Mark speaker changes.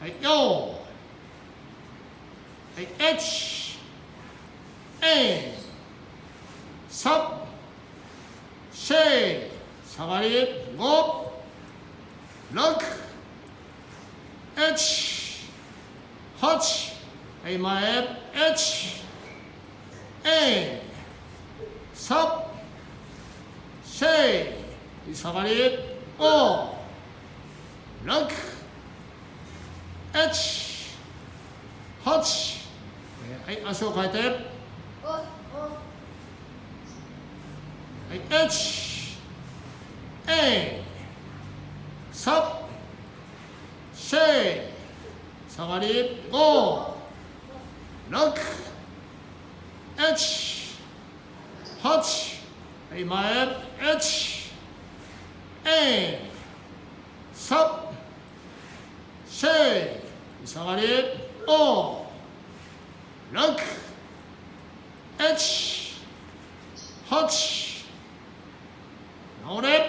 Speaker 1: はい、よー。はい、1、3、4、下がり、5、6、1、8、はい、前、1、3、4、下がり、5、6、1、8、はい、足を変えて、はい、1、3、4、下がり、5、6、1、8、はい、前、1、3、4、下がり、5、6、1、8、直れ。